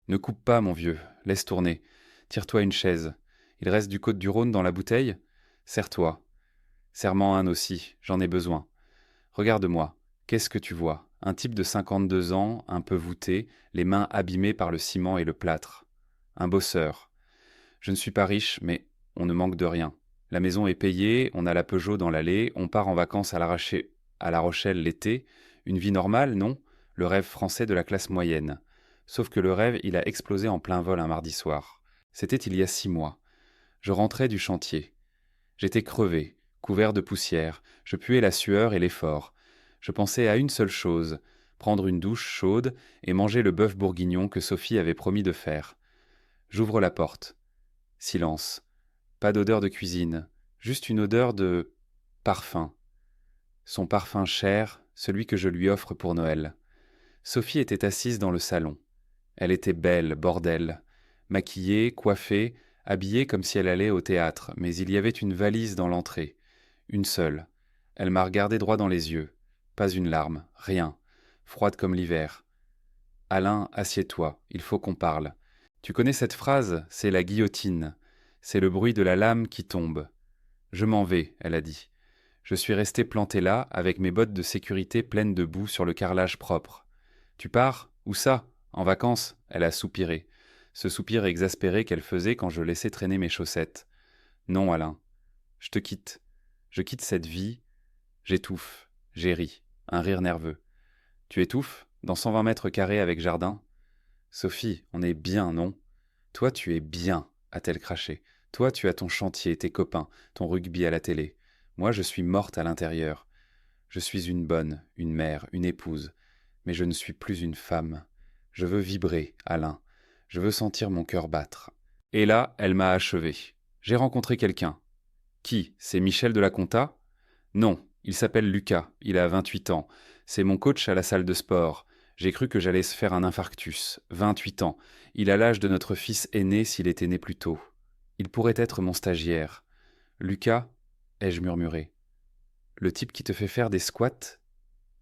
Ne coupe pas, mon vieux, laisse tourner. Tire-toi une chaise. Il reste du Côte-du-Rhône dans la bouteille? Serre-toi. Serre-m'en un aussi, j'en ai besoin. Regarde-moi. Qu'est-ce que tu vois? Un type de 52 ans, un peu voûté, les mains abîmées par le ciment et le plâtre. Un bosseur. Je ne suis pas riche, mais on ne manque de rien. La maison est payée, on a la Peugeot dans l'allée, on part en vacances à La Rochelle l'été. Une vie normale, non? Le rêve français de la classe moyenne. Sauf que le rêve, il a explosé en plein vol un mardi soir. C'était il y a 6 mois. Je rentrais du chantier. J'étais crevé, couvert de poussière, je puais la sueur et l'effort. Je pensais à une seule chose, prendre une douche chaude et manger le bœuf bourguignon que Sophie avait promis de faire. J'ouvre la porte. Silence. Pas d'odeur de cuisine, juste une odeur de parfum. Son parfum cher, celui que je lui offre pour Noël. Sophie était assise dans le salon. Elle était belle, bordel. Maquillée, coiffée, habillée comme si elle allait au théâtre, mais il y avait une valise dans l'entrée. Une seule. Elle m'a regardé droit dans les yeux. Pas une larme, rien. Froide comme l'hiver. Alain, assieds-toi, il faut qu'on parle. Tu connais cette phrase, c'est la guillotine. C'est le bruit de la lame qui tombe. Je m'en vais, elle a dit. Je suis resté planté là, avec mes bottes de sécurité pleines de boue sur le carrelage propre. Tu pars? Où ça? En vacances? Elle a soupiré. Ce soupir exaspéré qu'elle faisait quand je laissais traîner mes chaussettes. Non, Alain. Je te quitte. Je quitte cette vie. J'étouffe. J'ai ri. Un rire nerveux. Tu étouffes? Dans 120 mètres carrés avec jardin? Sophie, on est bien, non? Toi, tu es bien, a-t-elle craché. Toi, tu as ton chantier, tes copains, ton rugby à la télé. Moi, je suis morte à l'intérieur. Je suis une bonne, une mère, une épouse. Mais je ne suis plus une femme. Je veux vibrer, Alain. Je veux sentir mon cœur battre. Et là, elle m'a achevé. J'ai rencontré quelqu'un. Qui? C'est Michel de la Conta? Non, il s'appelle Lucas, il a 28 ans. C'est mon coach à la salle de sport. J'ai cru que j'allais se faire un infarctus. 28 ans. Il a l'âge de notre fils aîné s'il était né plus tôt. Il pourrait être mon stagiaire. Lucas, ai-je murmuré. Le type qui te fait faire des squats?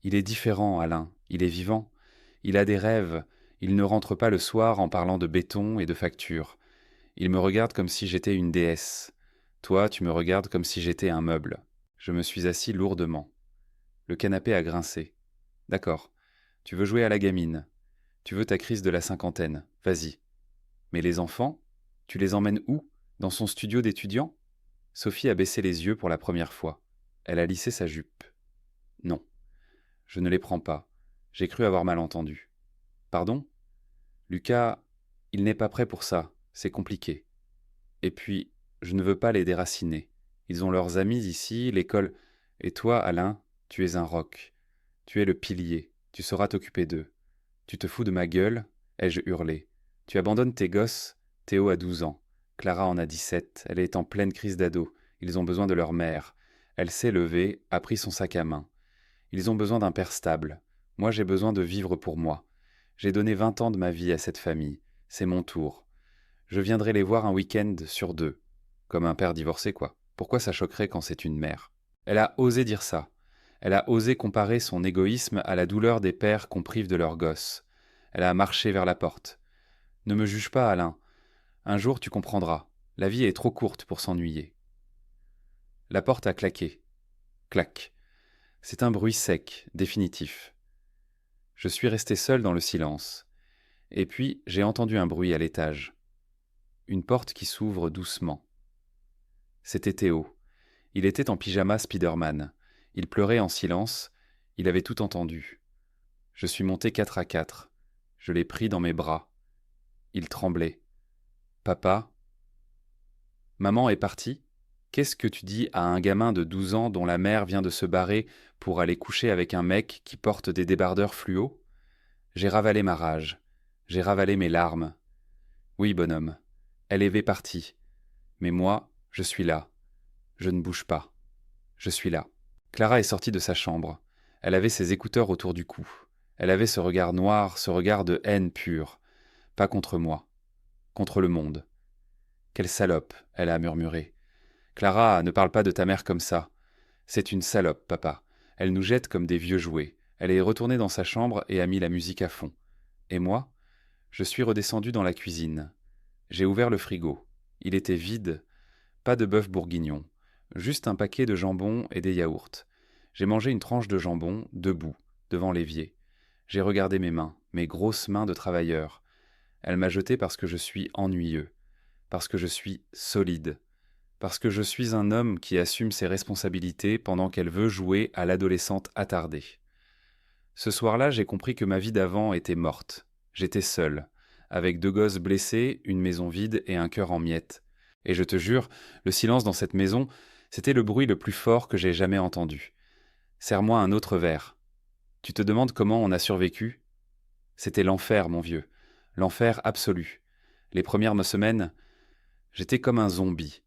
Il est différent, Alain. Il est vivant. Il a des rêves. Il ne rentre pas le soir en parlant de béton et de factures. Il me regarde comme si j'étais une déesse. Toi, tu me regardes comme si j'étais un meuble. Je me suis assis lourdement. Le canapé a grincé. D'accord. Tu veux jouer à la gamine. Tu veux ta crise de la cinquantaine. Vas-y. Mais les enfants? Tu les emmènes où? Dans son studio d'étudiant? Sophie a baissé les yeux pour la première fois. Elle a lissé sa jupe. Non. Je ne les prends pas. J'ai cru avoir mal entendu. Pardon? Lucas, il n'est pas prêt pour ça. C'est compliqué. Et puis, je ne veux pas les déraciner. Ils ont leurs amis ici, l'école. Et toi, Alain, tu es un roc. Tu es le pilier. Tu sauras t'occuper d'eux. Tu te fous de ma gueule? Ai-je hurlé. Tu abandonnes tes gosses? Théo a 12 ans. Clara en a 17. Elle est en pleine crise d'ado. Ils ont besoin de leur mère. Elle s'est levée, a pris son sac à main. Ils ont besoin d'un père stable. Moi, j'ai besoin de vivre pour moi. J'ai donné 20 ans de ma vie à cette famille. C'est mon tour. Je viendrai les voir un week-end sur 2. Comme un père divorcé, quoi. Pourquoi ça choquerait quand c'est une mère? Elle a osé dire ça. Elle a osé comparer son égoïsme à la douleur des pères qu'on prive de leurs gosses. Elle a marché vers la porte. Ne me juge pas, Alain. Un jour, tu comprendras. La vie est trop courte pour s'ennuyer. La porte a claqué. Clac. C'est un bruit sec, définitif. Je suis resté seul dans le silence. Et puis, j'ai entendu un bruit à l'étage. Une porte qui s'ouvre doucement. C'était Théo. Il était en pyjama Spider-Man. Il pleurait en silence. Il avait tout entendu. Je suis monté 4 à 4. Je l'ai pris dans mes bras. Il tremblait. Papa? Maman est partie? Qu'est-ce que tu dis à un gamin de 12 ans dont la mère vient de se barrer pour aller coucher avec un mec qui porte des débardeurs fluo? J'ai ravalé ma rage. J'ai ravalé mes larmes. Oui, bonhomme. Elle est partie. Mais moi, je suis là. Je ne bouge pas. Je suis là. Clara est sortie de sa chambre. Elle avait ses écouteurs autour du cou. Elle avait ce regard noir, ce regard de haine pure. Pas contre moi. Contre le monde. Quelle salope, elle a murmuré. Clara, ne parle pas de ta mère comme ça. C'est une salope, papa. Elle nous jette comme des vieux jouets. Elle est retournée dans sa chambre et a mis la musique à fond. Et moi? Je suis redescendu dans la cuisine. J'ai ouvert le frigo. Il était vide, pas de bœuf bourguignon, juste un paquet de jambon et des yaourts. J'ai mangé une tranche de jambon, debout, devant l'évier. J'ai regardé mes mains, mes grosses mains de travailleur. Elle m'a jeté parce que je suis ennuyeux, parce que je suis solide, parce que je suis un homme qui assume ses responsabilités pendant qu'elle veut jouer à l'adolescente attardée. Ce soir-là, j'ai compris que ma vie d'avant était morte. J'étais seul, avec 2 gosses blessés, une maison vide et un cœur en miettes. Et je te jure, le silence dans cette maison, c'était le bruit le plus fort que j'ai jamais entendu. Serre-moi un autre verre. Tu te demandes comment on a survécu ? C'était l'enfer, mon vieux. L'enfer absolu. Les premières semaines, j'étais comme un zombie.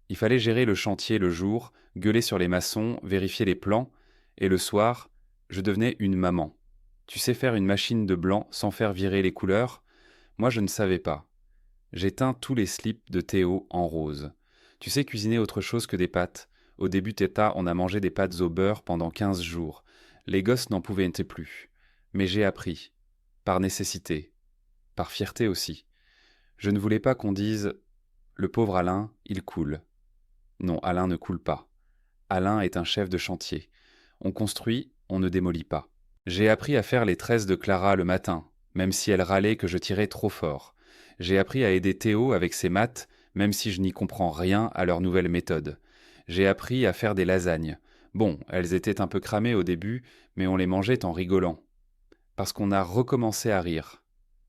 Il fallait gérer le chantier le jour, gueuler sur les maçons, vérifier les plans, et le soir, je devenais une maman. Tu sais faire une machine de blanc sans faire virer les couleurs ? Moi, je ne savais pas. J'ai teint tous les slips de Théo en rose. Tu sais cuisiner autre chose que des pâtes. Au début, Teta, on a mangé des pâtes au beurre pendant 15 jours. Les gosses n'en pouvaient plus. Mais j'ai appris. Par nécessité. Par fierté aussi. Je ne voulais pas qu'on dise « Le pauvre Alain, il coule ». Non, Alain ne coule pas. Alain est un chef de chantier. On construit, on ne démolit pas. J'ai appris à faire les tresses de Clara le matin, même si elle râlait que je tirais trop fort. J'ai appris à aider Théo avec ses maths, même si je n'y comprends rien à leur nouvelle méthode. J'ai appris à faire des lasagnes. Bon, elles étaient un peu cramées au début, mais on les mangeait en rigolant. Parce qu'on a recommencé à rire.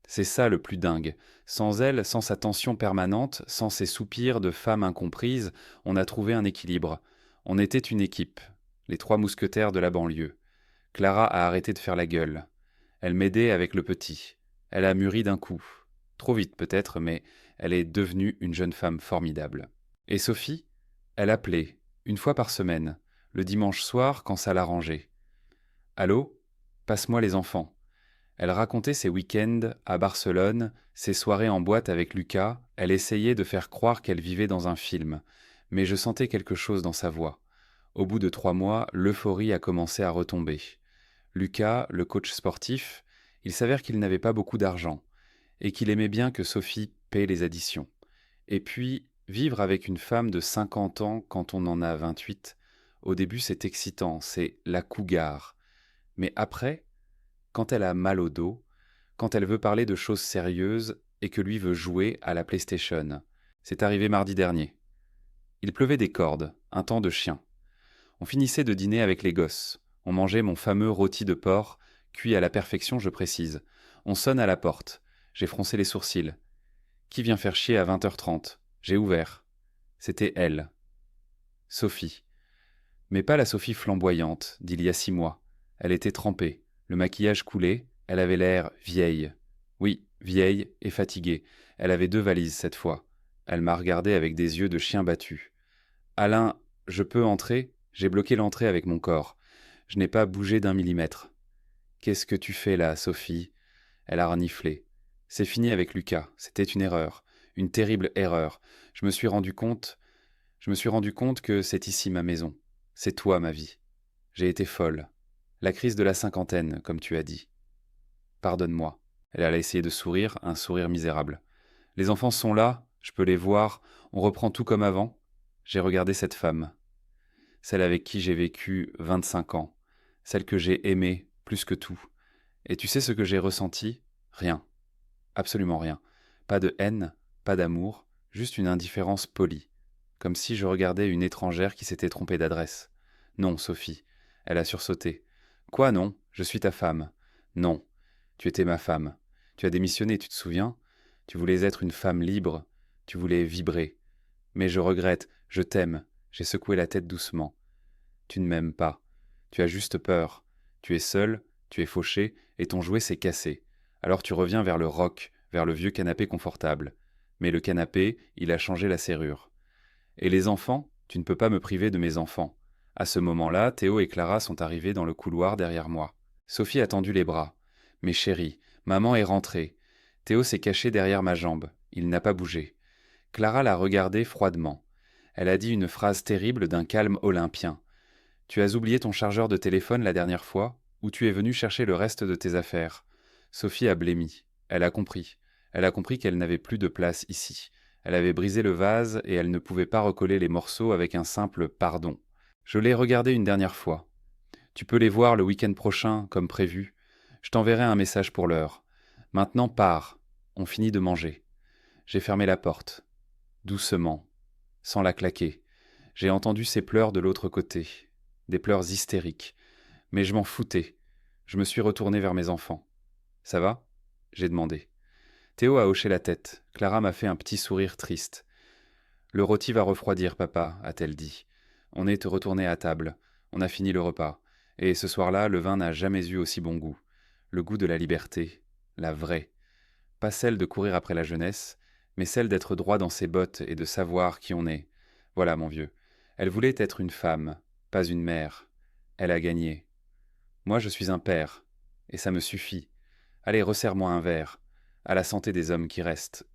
C'est ça le plus dingue. Sans elle, sans sa tension permanente, sans ses soupirs de femme incomprise, on a trouvé un équilibre. On était une équipe, les 3 mousquetaires de la banlieue. Clara a arrêté de faire la gueule. Elle m'aidait avec le petit. Elle a mûri d'un coup. Trop vite peut-être, mais elle est devenue une jeune femme formidable. Et Sophie ? Elle appelait, 1 fois par semaine, le dimanche soir quand ça l'arrangeait. Allô ? Passe-moi les enfants. Elle racontait ses week-ends à Barcelone, ses soirées en boîte avec Lucas, elle essayait de faire croire qu'elle vivait dans un film, mais je sentais quelque chose dans sa voix. Au bout de 3 mois, l'euphorie a commencé à retomber. Lucas, le coach sportif, il s'avère qu'il n'avait pas beaucoup d'argent, et qu'il aimait bien que Sophie paie les additions. Et puis, vivre avec une femme de 50 ans quand on en a 28, au début c'est excitant, c'est la cougar. Mais après, quand elle a mal au dos, quand elle veut parler de choses sérieuses et que lui veut jouer à la PlayStation. C'est arrivé mardi dernier. Il pleuvait des cordes, un temps de chien. On finissait de dîner avec les gosses. On mangeait mon fameux rôti de porc, cuit à la perfection, je précise. On sonne à la porte. J'ai froncé les sourcils. Qui vient faire chier à 20h30 ? J'ai ouvert. C'était elle. Sophie. Mais pas la Sophie flamboyante d'il y a 6 mois. Elle était trempée. Le maquillage coulait, elle avait l'air vieille. Oui, vieille et fatiguée. Elle avait 2 valises cette fois. Elle m'a regardé avec des yeux de chien battu. Alain, je peux entrer ? J'ai bloqué l'entrée avec mon corps. Je n'ai pas bougé d'1 millimètre. Qu'est-ce que tu fais là, Sophie ? Elle a reniflé. C'est fini avec Lucas. C'était une erreur. Une terrible erreur. Je me suis rendu compte que c'est ici ma maison. C'est toi ma vie. J'ai été folle. La crise de la 50aine, comme tu as dit. Pardonne-moi. Elle a essayé de sourire, un sourire misérable. Les enfants sont là, je peux les voir, on reprend tout comme avant. J'ai regardé cette femme. Celle avec qui j'ai vécu 25 ans. Celle que j'ai aimée plus que tout. Et tu sais ce que j'ai ressenti ? Rien. Absolument rien. Pas de haine, pas d'amour, juste une indifférence polie. Comme si je regardais une étrangère qui s'était trompée d'adresse. Non, Sophie. Elle a sursauté. Quoi, non ? Je suis ta femme. Non. Tu étais ma femme. Tu as démissionné, tu te souviens ? Tu voulais être une femme libre. Tu voulais vibrer. Mais je regrette, je t'aime. J'ai secoué la tête doucement. Tu ne m'aimes pas. Tu as juste peur. Tu es seul, tu es fauché, et ton jouet s'est cassé. Alors tu reviens vers le roc, vers le vieux canapé confortable. Mais le canapé, il a changé la serrure. Et les enfants ? Tu ne peux pas me priver de mes enfants. À ce moment-là, Théo et Clara sont arrivés dans le couloir derrière moi. Sophie a tendu les bras. Mais chérie, maman est rentrée. Théo s'est caché derrière ma jambe. Il n'a pas bougé. Clara l'a regardé froidement. Elle a dit une phrase terrible d'un calme olympien. Tu as oublié ton chargeur de téléphone la dernière fois, ou tu es venu chercher le reste de tes affaires. Sophie a blêmi. Elle a compris. Elle a compris qu'elle n'avait plus de place ici. Elle avait brisé le vase et elle ne pouvait pas recoller les morceaux avec un simple pardon. Je l'ai regardé une dernière fois. Tu peux les voir le week-end prochain, comme prévu. Je t'enverrai un message pour l'heure. Maintenant pars. On finit de manger. J'ai fermé la porte. Doucement, sans la claquer. J'ai entendu ses pleurs de l'autre côté. Des pleurs hystériques. Mais je m'en foutais. Je me suis retourné vers mes enfants. Ça va ? J'ai demandé. Théo a hoché la tête. Clara m'a fait un petit sourire triste. Le rôti va refroidir, papa, a-t-elle dit. On est retourné à table. On a fini le repas. Et ce soir-là, le vin n'a jamais eu aussi bon goût. Le goût de la liberté. La vraie. Pas celle de courir après la jeunesse, mais celle d'être droit dans ses bottes et de savoir qui on est. Voilà, mon vieux. Elle voulait être une femme, pas une mère. Elle a gagné. Moi, je suis un père. Et ça me suffit. Allez, resserre-moi un verre. À la santé des hommes qui restent.